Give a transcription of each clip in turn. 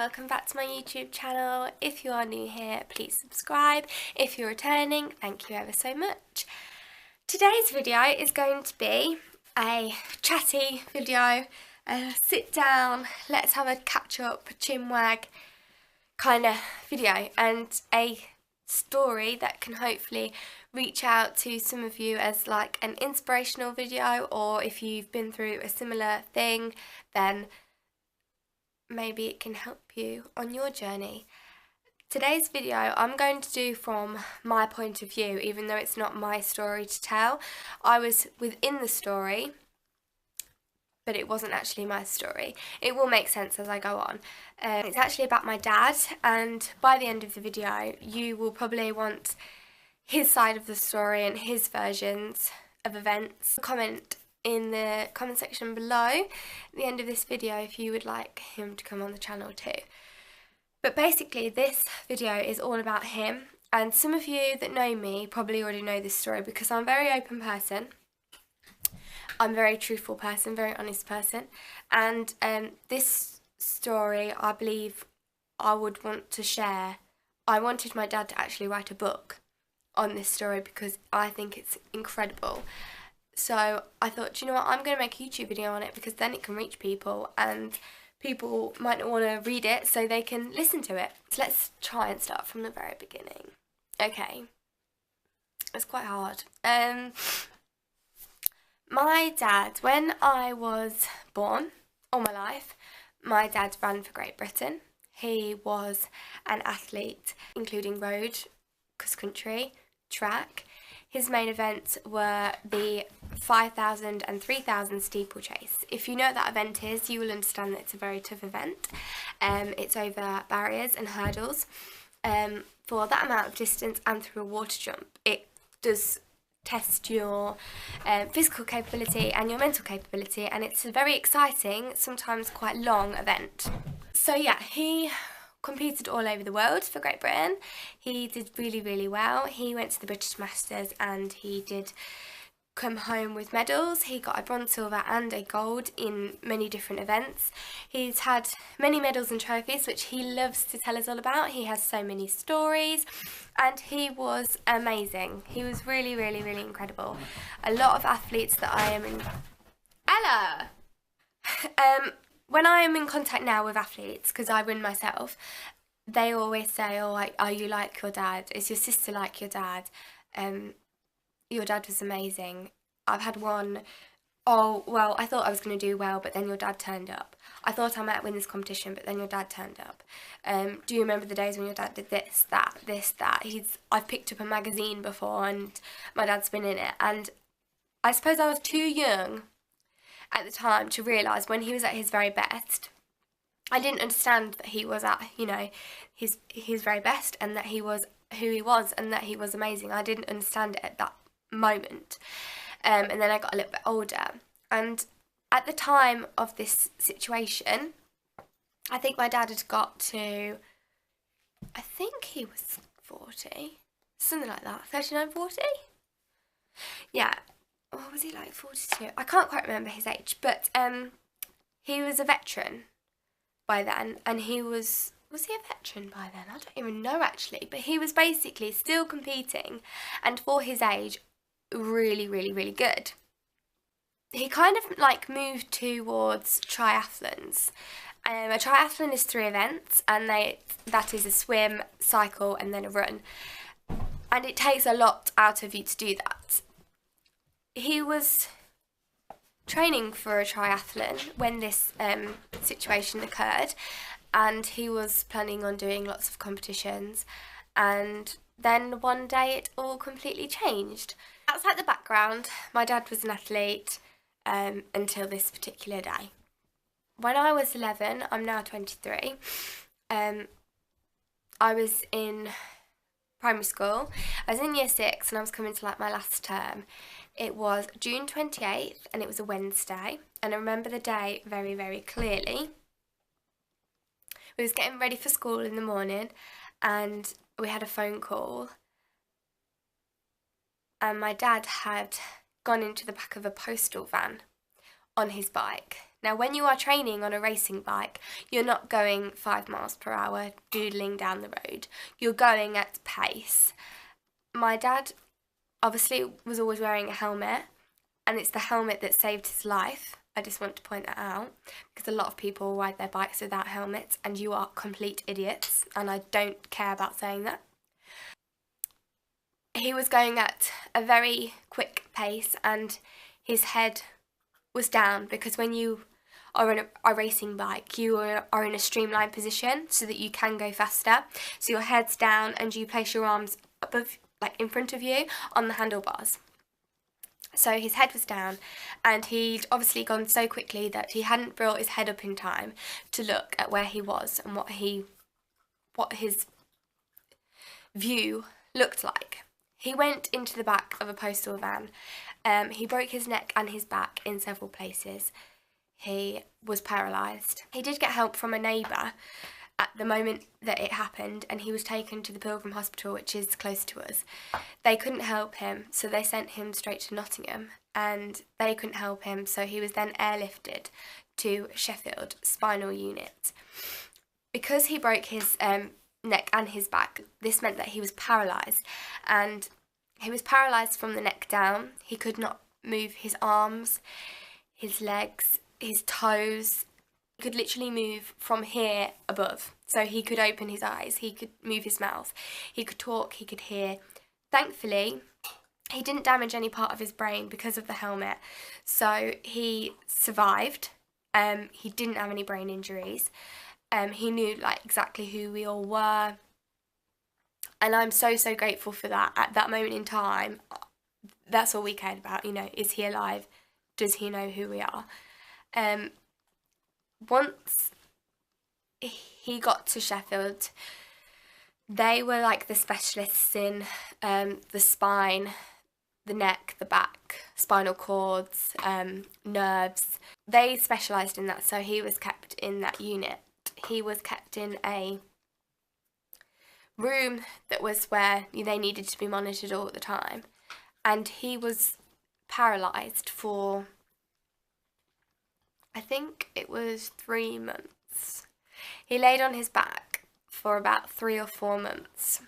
welcome back to my YouTube channel. If you are new here, please subscribe. If you're returning, thank you ever so much. Today's video is going to be a chatty video, a sit down, let's have a catch up, chin wag kind of video, and a story that can hopefully reach out to some of you as like an inspirational video, or if you've been through a similar thing, then maybe it can help you on your journey. Today's video I'm going to do from my point of view, even though it's not my story to tell. I was within the story, but it wasn't actually my story. It will make sense as I go on. It's actually about my dad, and by the end of the video you will probably want his side of the story and his versions of events. Comment in the comment section below at the end of this video if you would like him to come on the channel too. But basically this video is all about him, and some of you that know me probably already know this story because I'm a very open person. I'm a very truthful person, very honest person, and this story I believe I would want to share. I wanted my dad to actually write a book on this story because I think it's incredible. So I thought, you know what, I'm going to make a YouTube video on it because then it can reach people and people might not want to read it so they can listen to it. So let's try and start from the very beginning. Okay, it's quite hard. My dad, when I was born, all my life, my dad ran for Great Britain. He was an athlete, including road, cross-country, track. His main events were the 5,000 and 3,000 steeplechase. If you know what that event is, you will understand that it's a very tough event. It's over barriers and hurdles for that amount of distance and through a water jump. It does test your physical capability and your mental capability, and it's a very exciting, sometimes quite long event. So yeah, he competed all over the world for Great Britain. He did really well. He went to the British Masters and he did come home with medals. He got a bronze, silver and a gold in many different events. He's had many medals and trophies which he loves to tell us all about. He has so many stories and he was amazing. He was really incredible. A lot of athletes that I am in... Ella! When I am in contact now with athletes, because I run myself, they always say, oh, are you like your dad? Is your sister like your dad? Your dad was amazing. I've had one, oh, well, I thought I was going to do well, but then your dad turned up. I thought I might win this competition, but then your dad turned up. Do you remember the days when your dad did this, that? I've picked up a magazine before and my dad's been in it. And I suppose I was too young at the time to realise when he was at his very best. I didn't understand that he was at, you know, his very best, and that he was who he was and that he was amazing. I didn't understand it at that moment. And then I got a little bit older, and at the time of this situation, I think my dad had got to, I think he was 40, something like that, 39, 40? Yeah. Or was he like 42? I can't quite remember his age, but he was a veteran by then, and he was he a veteran by then? I don't even know actually, but he was basically still competing, and for his age, really good. He kind of like moved towards triathlons. A triathlon is 3 events, and that is a swim, cycle, and then a run, and it takes a lot out of you to do that. He was training for a triathlon when this situation occurred, and he was planning on doing lots of competitions, and then one day it all completely changed. That's like the background. My dad was an athlete until this particular day. When I was 11, I'm now 23, I was in primary school. I was in year 6 and I was coming to like my last term. It was June 28th and it was a Wednesday, and I remember the day very clearly. We was getting ready for school in the morning and we had a phone call, and my dad had gone into the back of a postal van on his bike. Now, when you are training on a racing bike, you're not going 5 miles per hour doodling down the road. You're going at pace. My dad obviously was always wearing a helmet, and it's the helmet that saved his life. I just want to point that out, because a lot of people ride their bikes without helmets, and you are complete idiots, and I don't care about saying that. He was going at a very quick pace, and his head was down, because when you are on a racing bike, you are in a streamlined position so that you can go faster. So your head's down and you place your arms above, like in front of you, on the handlebars. So his head was down, and he'd obviously gone so quickly that he hadn't brought his head up in time to look at where he was and what his view looked like. He went into the back of a postal van. He broke his neck and his back in several places. He was paralysed. He did get help from a neighbour at the moment that it happened, and he was taken to the Pilgrim Hospital, which is close to us. They couldn't help him, so they sent him straight to Nottingham, and they couldn't help him, so he was then airlifted to Sheffield Spinal Unit. Because he broke his neck and his back, this meant that he was paralysed, and he was paralysed from the neck down. He could not move his arms, his legs, his toes. He could literally move from here above. So he could open his eyes, he could move his mouth, he could talk, he could hear. Thankfully, he didn't damage any part of his brain because of the helmet, so he survived. He didn't have any brain injuries. He knew exactly who we all were, and I'm so grateful for that. At that moment in time, that's all we cared about. Is he alive? Does he know who we are? Once he got to Sheffield, they were like the specialists in the spine, the neck, the back, spinal cords, nerves. They specialised in that, so he was kept in that unit. He was kept in a room that was where they needed to be monitored all the time, and he was paralysed for, I think it was 3 months. He laid on his back for about 3 or 4 months.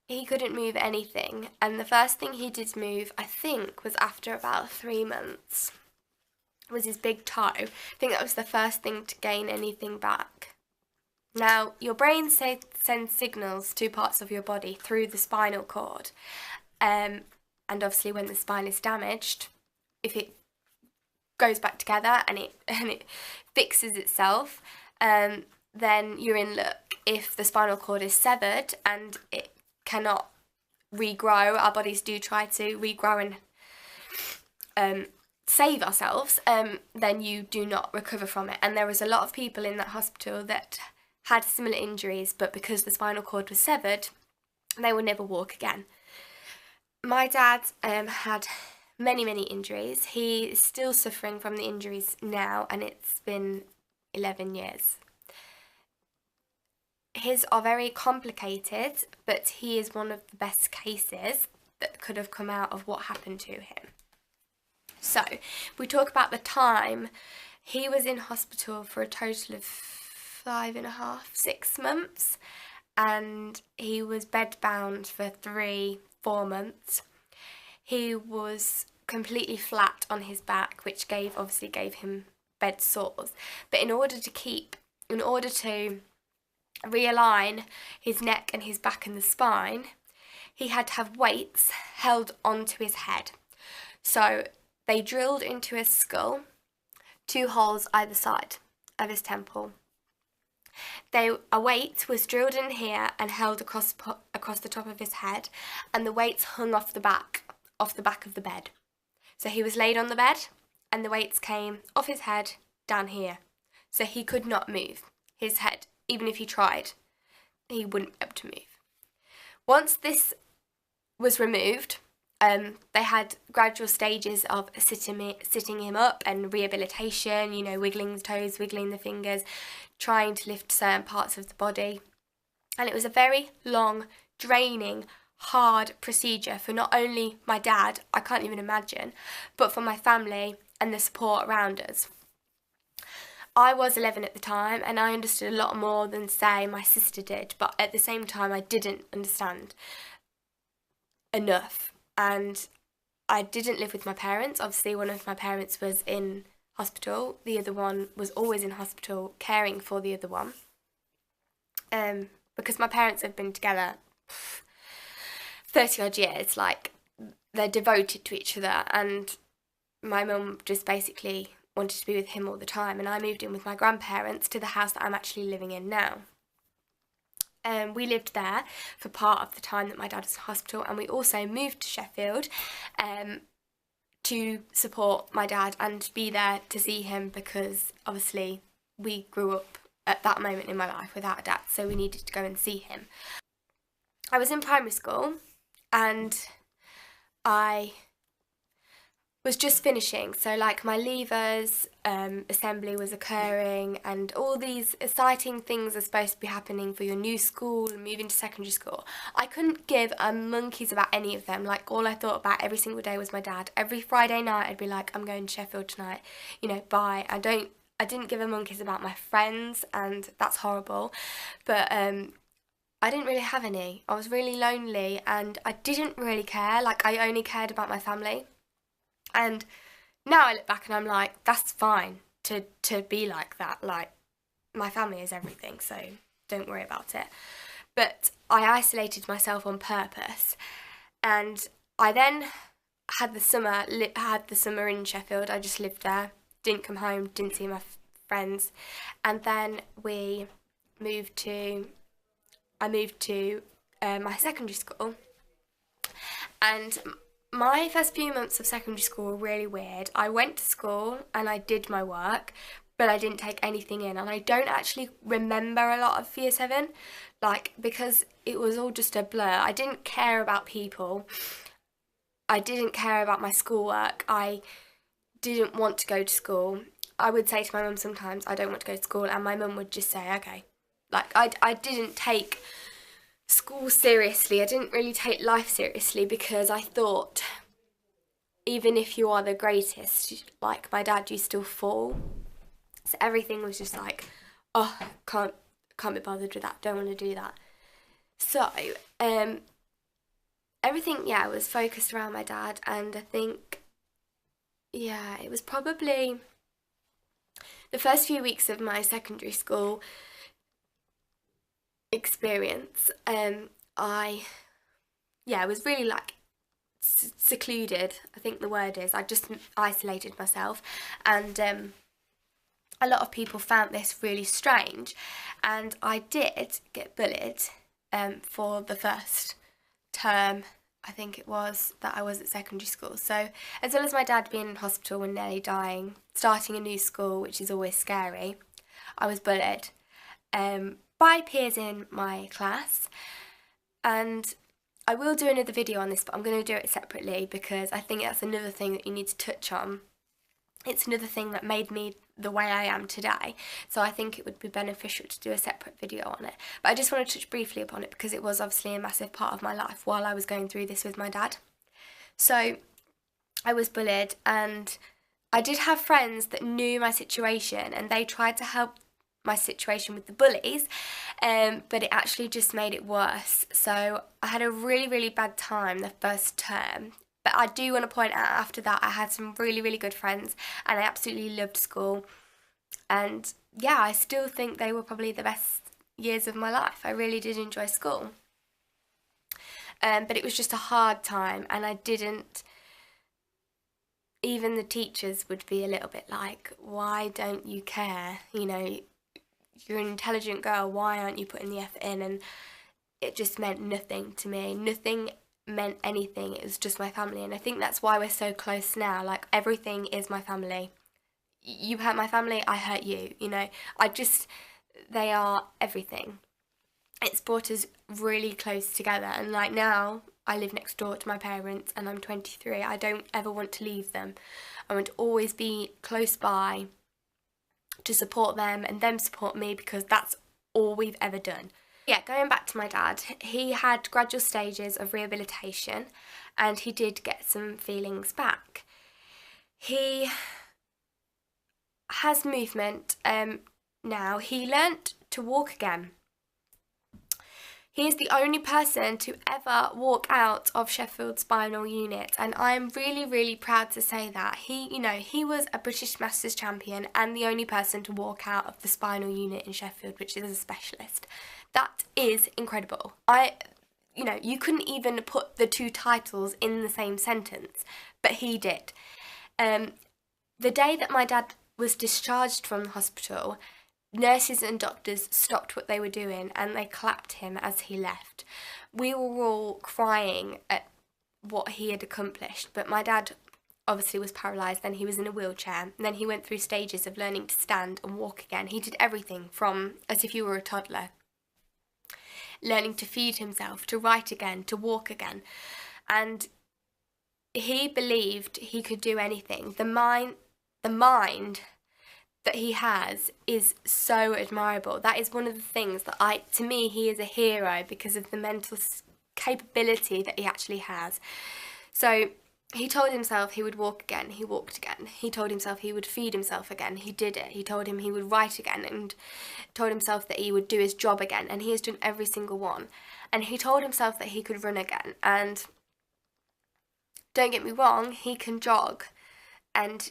He couldn't move anything, and the first thing he did move, I think, was after about 3 months, was his big toe. I think that was the first thing to gain anything back. Now, your brain sends signals to parts of your body through the spinal cord, and obviously when the spine is damaged, if it goes back together and it fixes itself, then you're in luck. If the spinal cord is severed and it cannot regrow, our bodies do try to regrow and save ourselves, then you do not recover from it. And there was a lot of people in that hospital that had similar injuries, but because the spinal cord was severed, they would never walk again. My dad had many injuries. He is still suffering from the injuries now, and it's been 11 years. His are very complicated, but he is one of the best cases that could have come out of what happened to him. So, we talk about the time. He was in hospital for a total of 5.5, 6 months, and he was bedbound for 3-4 months. He was completely flat on his back, which obviously gave him bed sores. But in order to realign his neck and his back and the spine, he had to have weights held onto his head. So they drilled into his skull 2 holes either side of his temple. A weight was drilled in here and held across the top of his head, and the weights hung off the back of the bed. So he was laid on the bed, and the weights came off his head down here. So he could not move his head. Even if he tried, he wouldn't be able to move. Once this was removed, they had gradual stages of sitting him up and rehabilitation, wiggling the toes, wiggling the fingers, trying to lift certain parts of the body. And it was a very long, draining, hard procedure for not only my dad, I can't even imagine, but for my family and the support around us. I was 11 at the time and I understood a lot more than, say, my sister did, but at the same time I didn't understand enough, and I didn't live with my parents. Obviously, one of my parents was in hospital, the other one was always in hospital caring for the other one, because my parents have been together 30 odd years, like they're devoted to each other, and my mum just basically wanted to be with him all the time, and I moved in with my grandparents to the house that I'm actually living in now. We lived there for part of the time that my dad was in hospital, and we also moved to Sheffield to support my dad and be there to see him, because obviously we grew up at that moment in my life without a dad, so we needed to go and see him. I was in primary school and I was just finishing, so like my leavers assembly was occurring, and all these exciting things are supposed to be happening for your new school and moving to secondary school. I couldn't give a monkey's about any of them. Like, all I thought about every single day was my dad. Every Friday night I'd be like, I'm going to Sheffield tonight, you know, bye. I didn't give a monkey's about my friends, and that's horrible, but I didn't really have any. I was really lonely and I didn't really care. Like, I only cared about my family. And now I look back and I'm like, that's fine to be like that. Like, my family is everything, so don't worry about it. But I isolated myself on purpose, and I then had the summer in Sheffield. I just lived there, didn't come home, didn't see my friends, and then I moved to my secondary school, and my first few months of secondary school were really weird. I went to school and I did my work, but I didn't take anything in, and I don't actually remember a lot of Year 7, like, because it was all just a blur. I didn't care about people. I didn't care about my schoolwork. I didn't want to go to school. I would say to my mum sometimes, I don't want to go to school, and my mum would just say, okay. Like, I didn't take school seriously. I didn't really take life seriously, because I thought, even if you are the greatest, like my dad, you still fall. So everything was just like, oh, can't be bothered with that, don't want to do that. So everything, was focused around my dad, and I think, it was probably the first few weeks of my secondary school experience. I was really like secluded, I think the word is. I just isolated myself, and a lot of people found this really strange, and I did get bullied for the first term, I think it was, that I was at secondary school. So as well as my dad being in hospital and nearly dying, starting a new school, which is always scary, I was bullied by peers in my class. And I will do another video on this, but I'm going to do it separately, because I think that's another thing that you need to touch on. It's another thing that made me the way I am today, so I think it would be beneficial to do a separate video on it. But I just want to touch briefly upon it, because it was obviously a massive part of my life while I was going through this with my dad. So I was bullied, and I did have friends that knew my situation, and they tried to help my situation with the bullies, but it actually just made it worse. So I had a really, really bad time the first term. But I do want to point out, after that, I had some really, really good friends, and I absolutely loved school. And I still think they were probably the best years of my life. I really did enjoy school. But it was just a hard time, and I didn't... Even the teachers would be a little bit like, why don't you care? You know, you're an intelligent girl, why aren't you putting the effort in? And it just meant nothing to me. Nothing meant anything. It was just my family, and I think that's why we're so close now. Like, everything is my family. You hurt my family, I hurt you, you know. They are everything. It's brought us really close together, and like now I live next door to my parents and I'm 23. I don't ever want to leave them. I want to always be close by to support them and them support me, because that's all we've ever done. Going back to my dad, he had gradual stages of rehabilitation, and he did get some feelings back. He has movement now. He learnt to walk again. He is the only person to ever walk out of Sheffield Spinal Unit, and I'm really, really proud to say that. He was a British Masters champion and the only person to walk out of the spinal unit in Sheffield, which is a specialist. That is incredible. You couldn't even put the two titles in the same sentence, but he did. The day that my dad was discharged from the hospital, nurses and doctors stopped what they were doing and they clapped him as he left. We were all crying at what he had accomplished, but my dad obviously was paralysed, then he was in a wheelchair, and then he went through stages of learning to stand and walk again. He did everything from as if you were a toddler, learning to feed himself, to write again, to walk again. And he believed he could do anything. The mind that he has is so admirable. That is one of the things that to me, he is a hero because of the mental capability that he actually has. So he told himself he would walk again, he walked again. He told himself he would feed himself again, he did it. He told him he would write again and told himself that he would do his job again, and he has done every single one. And he told himself that he could run again, and don't get me wrong, he can jog, and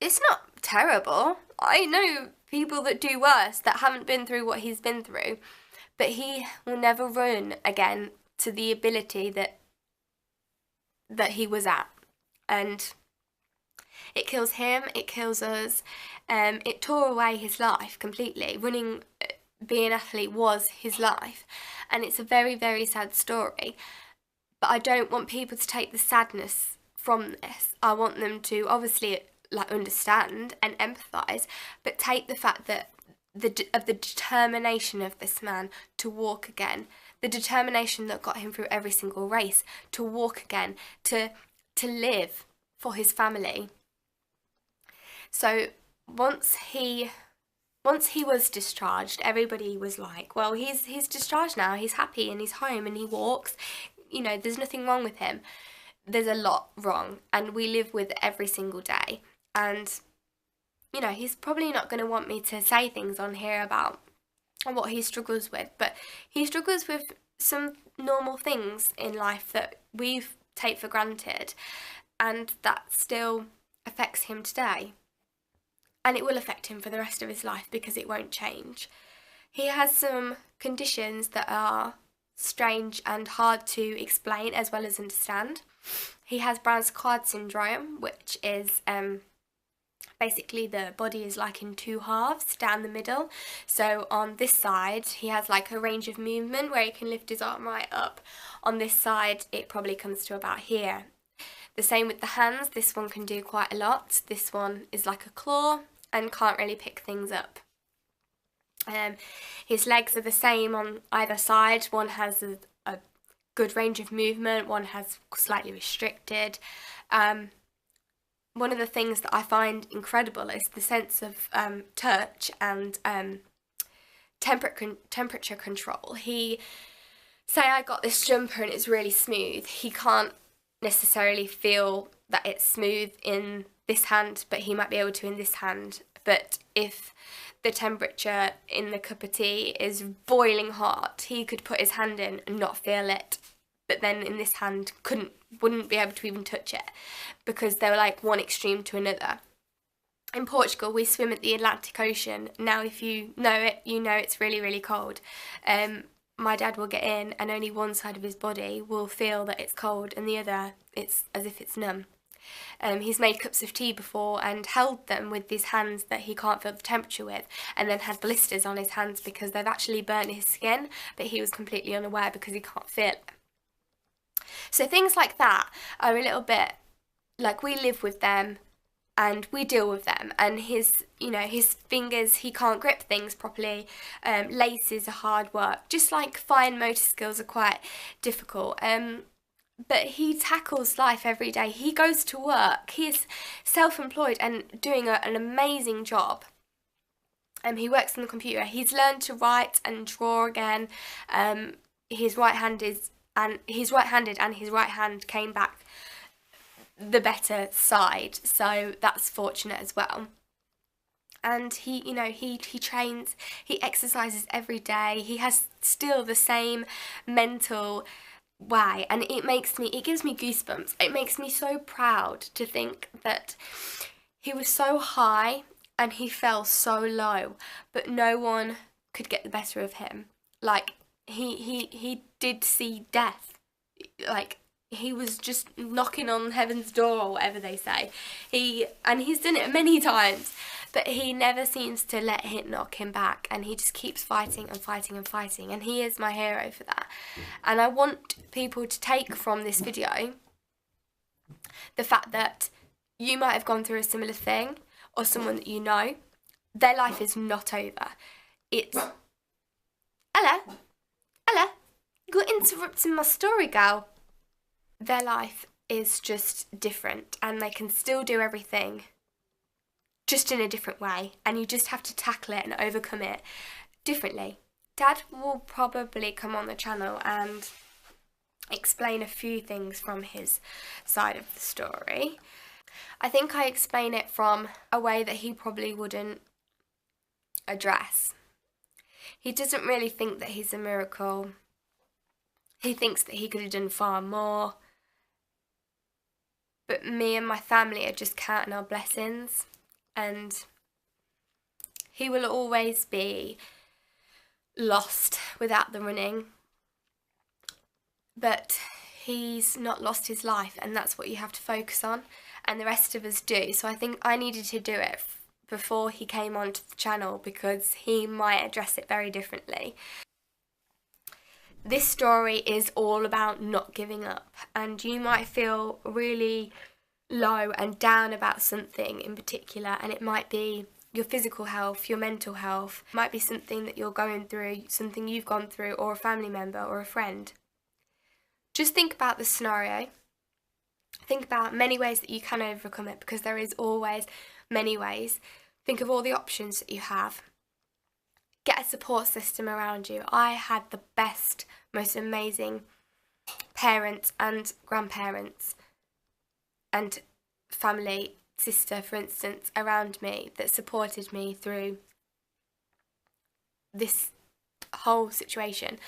it's not terrible. I know people that do worse, that haven't been through what he's been through, but he will never run again to the ability that he was at. And it kills him, it kills us. It tore away his life completely. Running, being an athlete was his life, and it's a very, very sad story. But I don't want people to take the sadness from this. I want them to obviously understand and empathise, but take the fact that the determination of this man to walk again, the determination that got him through every single race, to walk again, to live for his family. So once he was discharged, everybody was like, well, he's discharged now, he's happy and he's home and he walks, there's nothing wrong with him. There's a lot wrong, and we live with it every single day. And he's probably not going to want me to say things on here about what he struggles with, but he struggles with some normal things in life that we take for granted, and that still affects him today. And it will affect him for the rest of his life because it won't change. He has some conditions that are strange and hard to explain as well as understand. He has Brown-Séquard syndrome, which is basically the body is like in two halves down the middle. So on this side he has like a range of movement where he can lift his arm right up. On this side it probably comes to about here. The same with the hands. This one can do quite a lot. This one is like a claw and can't really pick things up. His legs are the same on either side. One has a good range of movement, one has slightly restricted. One of the things that I find incredible is the sense of touch and temperature control. Say I got this jumper and it's really smooth, he can't necessarily feel that it's smooth in this hand, but he might be able to in this hand. But if the temperature in the cup of tea is boiling hot, he could put his hand in and not feel it, but then in this hand wouldn't be able to even touch it, because they were like one extreme to another. In Portugal we swim at the Atlantic Ocean. Now if you know it, you know it's really, really cold. My dad will get in and only one side of his body will feel that it's cold and the other it's as if it's numb. He's made cups of tea before and held them with his hands that he can't feel the temperature with, and then had blisters on his hands because they've actually burnt his skin, but he was completely unaware because he can't feel it. So things like that are a little bit like we live with them and we deal with them. And his fingers, he can't grip things properly. Laces are hard work, just like fine motor skills are quite difficult. But he tackles life every day. He goes to work. He is self-employed and doing an amazing job. He works on the computer. He's learned to write and draw again. He's right-handed and his right hand came back the better side. So that's fortunate as well. and he, you know, he trains, he exercises every day. He has still the same mental way, and it gives me goosebumps. It makes me so proud to think that he was so high and he fell so low, but no one could get the better of him. Like, he did see death. Like, he was just knocking on heaven's door, or whatever they say. He's done it many times, but he never seems to let it knock him back, and he just keeps fighting and fighting and fighting, and he is my hero for that. And I want people to take from this video the fact that you might have gone through a similar thing, or someone that you know, their life is not over. It's... Ella, you're interrupting my story, girl. Their life is just different, and they can still do everything just in a different way, and you just have to tackle it and overcome it differently. Dad will probably come on the channel and explain a few things from his side of the story. I think I explain it from a way that he probably wouldn't address. He doesn't really think that he's a miracle. He thinks that he could have done far more. But me and my family are just counting our blessings, and he will always be lost without the running. But he's not lost his life, and that's what you have to focus on, and the rest of us do. So I think I needed to do it before he came onto the channel, because he might address it very differently. This story is all about not giving up, and you might feel really low and down about something in particular, and it might be your physical health, your mental health, it might be something that you're going through, something you've gone through, or a family member or a friend. Just think about the scenario. Think about many ways that you can overcome it, because there is always many ways. Think of all the options that you have. Get a support system around you. I had the best, most amazing parents and grandparents and family, sister for instance, around me that supported me through this whole situation.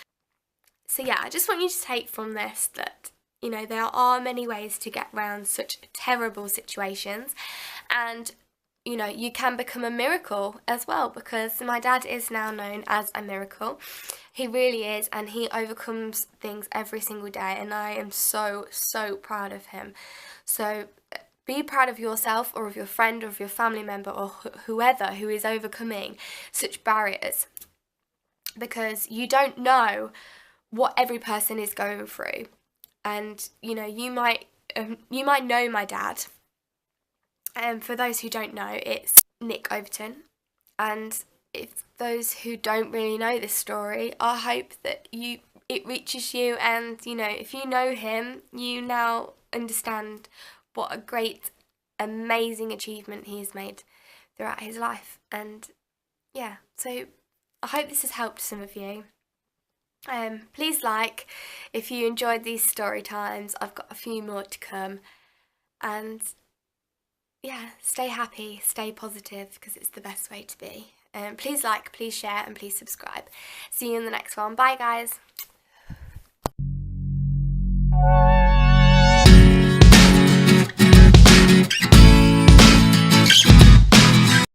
So yeah, I just want you to take from this that, you know, there are many ways to get around such terrible situations, and you know, you can become a miracle as well, because my dad is now known as a miracle. He really is, and he overcomes things every single day, and I am so, so proud of him. So be proud of yourself, or of your friend, or of your family member, or whoever who is overcoming such barriers, because you don't know what every person is going through. And you know, you might know my dad. For those who don't know, it's Nick Overton. And if those who don't really know this story, I hope that it reaches you, and you know, if you know him, you now understand what a great, amazing achievement he has made throughout his life. And yeah, so I hope this has helped some of you. Please like if you enjoyed these story times. I've got a few more to come, and yeah, stay happy, stay positive, because it's the best way to be. Please like, please share, and please subscribe. See you in the next one. Bye guys.